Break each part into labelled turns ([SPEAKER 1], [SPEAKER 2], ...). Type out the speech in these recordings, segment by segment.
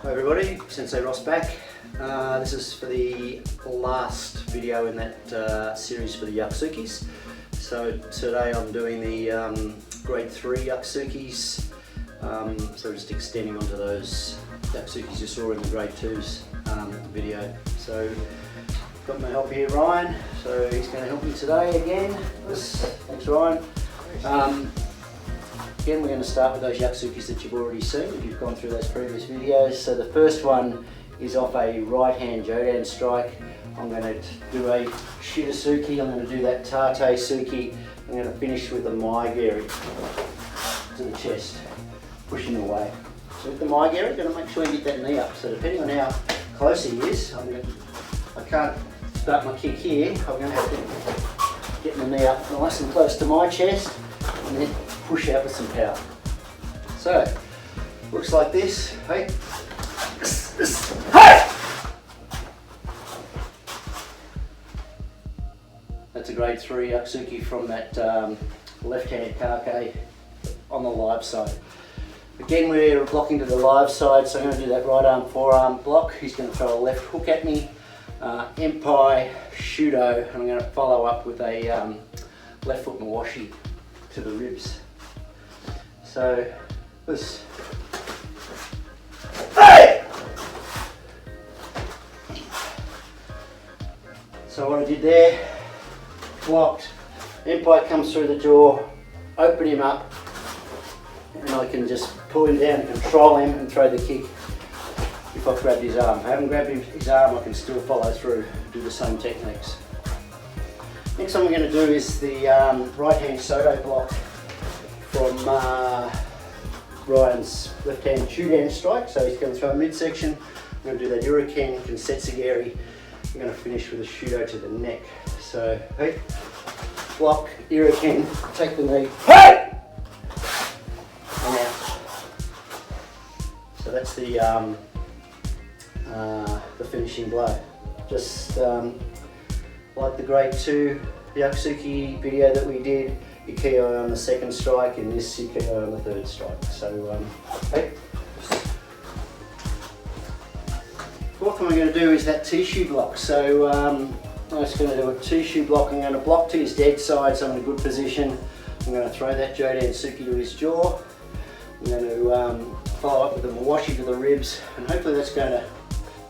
[SPEAKER 1] Hi everybody, Sensei Ross back. This is for the last video in that series for the yaksukis. So today I'm doing the grade 3 yaksukis, so just extending onto those yaksukis you saw in the grade 2's video. So got my help here, Ryan, so he's going to help me today again. Thanks Ryan. Again, we're going to start with those yaksukis that you've already seen if you've gone through those previous videos. So the first one is off a right hand Jodan strike. I'm going to do a shitasuki, I'm going to do that tate suki, I'm going to finish with a maigiri to the chest, pushing away. So with the maigiri, I'm going to make sure you get that knee up. So depending on how close he is, I can't start my kick here, I'm going to have to get my knee up nice and close to my chest and then push out with some power. So, looks like this. Hey. Hey! That's a grade 3 yaksuki from that left hand kake on the live side. Again, we're blocking to the live side, so I'm going to do that right arm, forearm block. He's going to throw a left hook at me, empai, shudo, and I'm going to follow up with a left foot mawashi to the ribs. So this. Hey! So what I did there, blocked, empai comes through the jaw, open him up, and I can just pull him down and control him and throw the kick if I've grabbed his arm. If I haven't grabbed his arm, I can still follow through, do the same techniques. Next one we're going to do is the right hand soto block from Ryan's left hand Chudan strike. So he's going to throw a midsection. I'm going to do that Uriken Kensetsugeri. I'm going to finish with a shudo to the neck. So hey, block, Uriken, take the knee, hey! And out. So that's the finishing blow. Just like the grade 2 yaksuki video that we did, Ukiyo on the second strike and this Ukiyo on the third strike. So, hey. Fourth one we're going to do is that Tishu block. So I'm just going to do a Tishu block. I'm going to block to his dead side, so I'm in a good position. I'm going to throw that Jodan Suki to his jaw. I'm going to follow up with a mawashi to the ribs, and hopefully that's going to,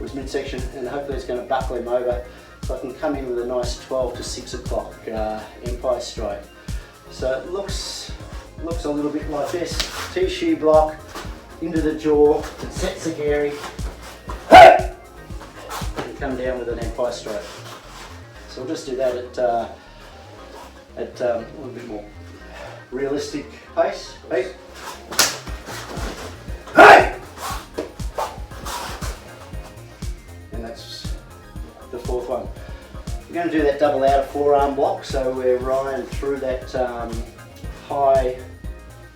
[SPEAKER 1] his midsection, and hopefully it's going to buckle him over. So I can come in with a nice 12 to 6 o'clock empai strike. So it looks a little bit like this. Tishu block, into the jaw, Kensetsugeri, and come down with an empai strike. So we'll just do that at a little bit more realistic pace. Hey. Hey! And that's the fourth one. We're going to do that double outer forearm block, so where Ryan threw that high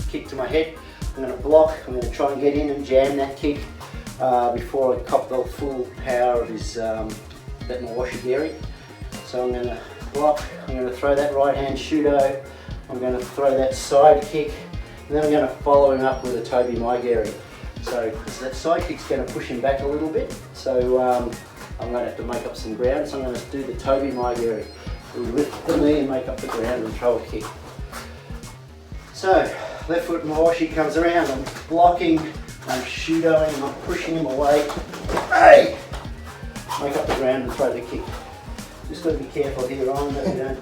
[SPEAKER 1] kick to my head. I'm going to block, I'm going to try and get in and jam that kick before I cop the full power of his that mawashi geri. So I'm going to block, I'm going to throw that right hand shudo, I'm going to throw that side kick, and then I'm going to follow him up with a tobi maigiri. So that side kick's going to push him back a little bit, so I'm going to have to make up some ground, so I'm going to do the tobi maigiri. We lift the knee and make up the ground and throw a kick. So, left foot mawashi comes around, I'm blocking, I'm shudoing, I'm pushing him away. Hey! Make up the ground and throw the kick. Just got to be careful here, Ryan, that you don't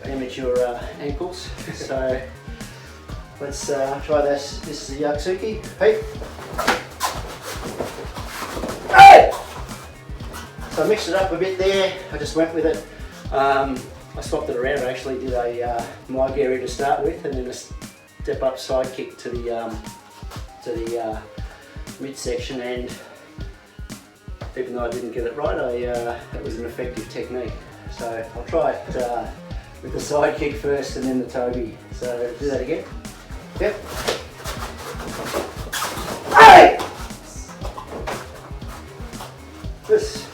[SPEAKER 1] damage your ankles. So, let's try this. This is a yaksuki. Hey! Hey! So I mixed it up a bit there, I just went with it. I swapped it around, I actually did a maigiri to start with and then a step up side kick to the midsection, and even though I didn't get it right, it was an effective technique. So I'll try it with the side kick first and then the tobi. So do that again. Yep. Hey! This.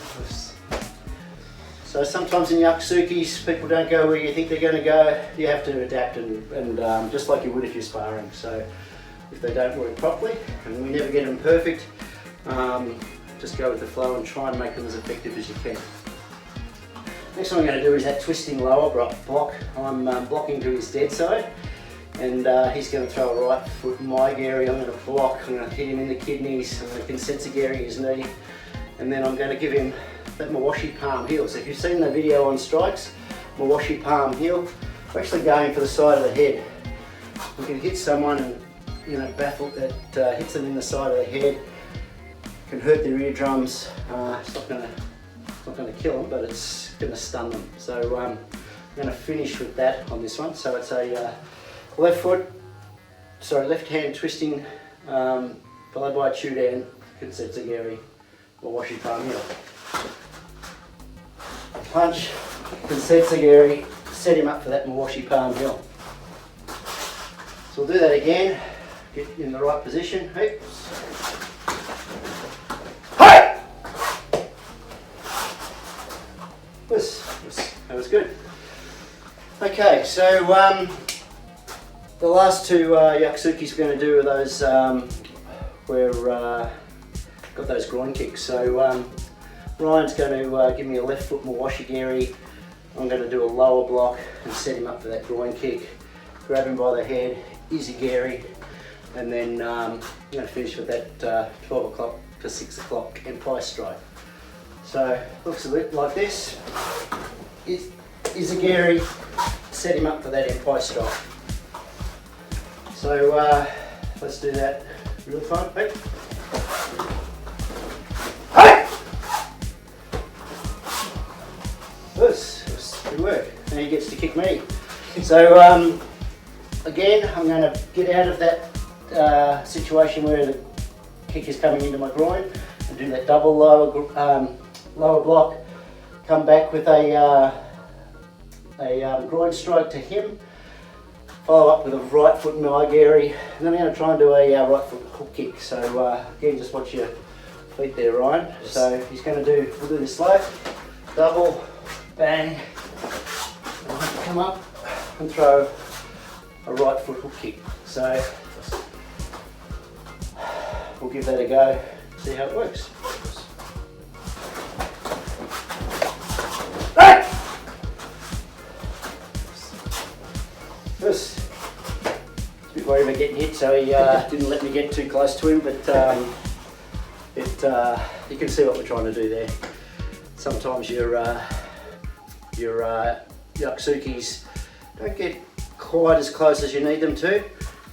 [SPEAKER 1] So sometimes in yaksukis, people don't go where you think they're going to go. You have to adapt and just like you would if you're sparring. So if they don't work properly, and we never get them perfect, Just go with the flow and try and make them as effective as you can. Next one I'm going to do is that twisting lower block. I'm blocking to his dead side, and he's going to throw a right foot in my area. I'm going to block, I'm going to hit him in the kidneys, I'm going to sensei his knee, and then I'm going to give him that Mawashi palm heel. So if you've seen the video on strikes, Mawashi palm heel, we're actually going for the side of the head. We can hit someone and baffle that hits them in the side of the head, can hurt their eardrums. It's not going to kill them, but it's going to stun them. So I'm going to finish with that on this one. So it's a left hand twisting followed by a chudan, Kensetsugeri, or Mawashi palm heel. Punch, Kensetsugeri, set him up for that Mawashi palm heel. So we'll do that again, get in the right position. Hey. Hey! That was good. Okay, so the last two yaksukis we're going to do are those where got those groin kicks. So Ryan's going to give me a left foot Mawashi-geri. I'm going to do a lower block and set him up for that groin kick. Grab him by the head, izigiri, and then I'm going to finish with that 12 o'clock to 6 o'clock empire strike. So looks a bit like this. Izigiri, set him up for that empire strike. So let's do that real time. Hey. Hey! This good work. Now he gets to kick me. So again, I'm going to get out of that situation where the kick is coming into my groin and do that double lower block. Come back with a groin strike to him. Follow up with a right foot Mawashi-geri, and then I'm going to try and do a right foot hook kick. So again, just watch your feet there, Ryan. Yes. So he's going to do, we'll do this slow, double, bang, and I'll have to come up and throw a right foot hook kick. So we'll give that a go, see how it works. It's a bit worried about getting hit, so he didn't let me get too close to him, but you can see what we're trying to do there. Sometimes your yaksukis don't get quite as close as you need them to,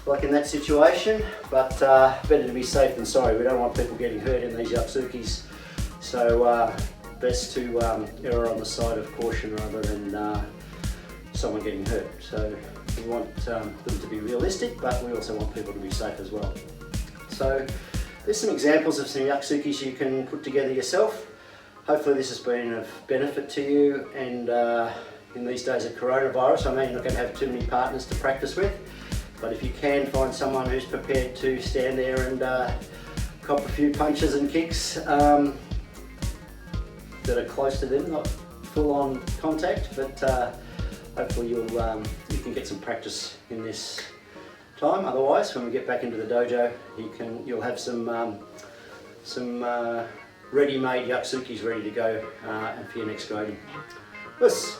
[SPEAKER 1] like in that situation, but better to be safe than sorry. We don't want people getting hurt in these yaksukis, so best to err on the side of caution rather than someone getting hurt. So we want them to be realistic, but we also want people to be safe as well. So there's some examples of some yaksukis you can put together yourself. Hopefully this has been of benefit to you, and in these days of coronavirus, I know you're not going to have too many partners to practice with, but if you can find someone who's prepared to stand there and cop a few punches and kicks that are close to them, not full-on contact, but hopefully you can get some practice in this time. Otherwise, when we get back into the dojo, you'll have some ready-made yaksukis ready to go and for your next grading. Yes.